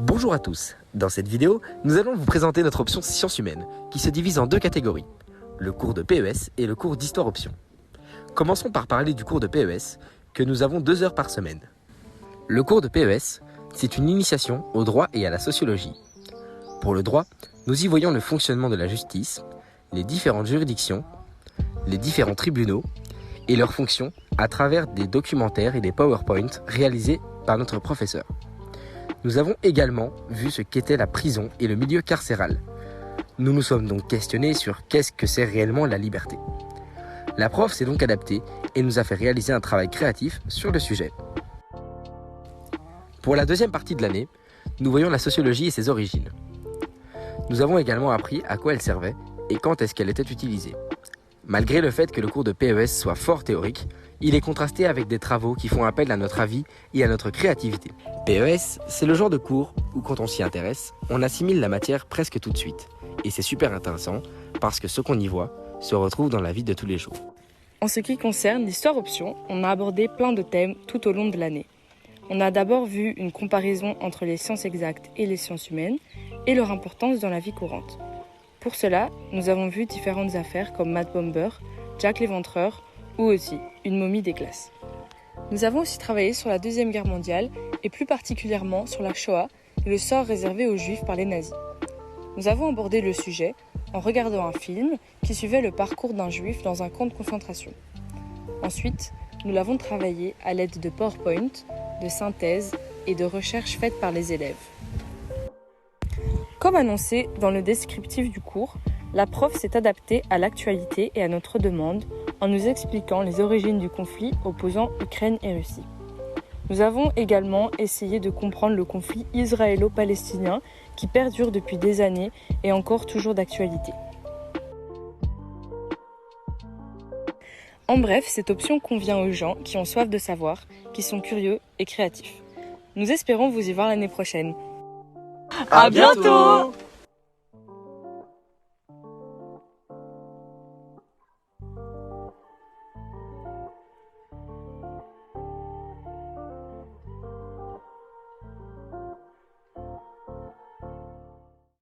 Bonjour à tous, dans cette vidéo, nous allons vous présenter notre option sciences humaines, qui se divise en deux catégories, le cours de PES et le cours d'histoire option. Commençons par parler du cours de PES, que nous avons 2 heures par semaine. Le cours de PES, c'est une initiation au droit et à la sociologie. Pour le droit, nous y voyons le fonctionnement de la justice, les différentes juridictions, les différents tribunaux et leurs fonctions à travers des documentaires et des PowerPoint réalisés par notre professeur. Nous avons également vu ce qu'était la prison et le milieu carcéral. Nous nous sommes donc questionnés sur qu'est-ce que c'est réellement la liberté. La prof s'est donc adaptée et nous a fait réaliser un travail créatif sur le sujet. Pour la deuxième partie de l'année, nous voyons la sociologie et ses origines. Nous avons également appris à quoi elle servait et quand est-ce qu'elle était utilisée. Malgré le fait que le cours de PES soit fort théorique, il est contrasté avec des travaux qui font appel à notre avis et à notre créativité. PES, c'est le genre de cours où quand on s'y intéresse, on assimile la matière presque tout de suite. Et c'est super intéressant parce que ce qu'on y voit se retrouve dans la vie de tous les jours. En ce qui concerne l'histoire option, on a abordé plein de thèmes tout au long de l'année. On a d'abord vu une comparaison entre les sciences exactes et les sciences humaines et leur importance dans la vie courante. Pour cela, nous avons vu différentes affaires comme Matt Bomber, Jack l'Éventreur ou aussi une momie des classes. Nous avons aussi travaillé sur la Deuxième Guerre mondiale et plus particulièrement sur la Shoah et le sort réservé aux Juifs par les nazis. Nous avons abordé le sujet en regardant un film qui suivait le parcours d'un Juif dans un camp de concentration. Ensuite, nous l'avons travaillé à l'aide de PowerPoint, de synthèses et de recherches faites par les élèves. Comme annoncé dans le descriptif du cours, la prof s'est adaptée à l'actualité et à notre demande en nous expliquant les origines du conflit opposant Ukraine et Russie. Nous avons également essayé de comprendre le conflit israélo-palestinien qui perdure depuis des années et encore toujours d'actualité. En bref, cette option convient aux gens qui ont soif de savoir, qui sont curieux et créatifs. Nous espérons vous y voir l'année prochaine. À bientôt!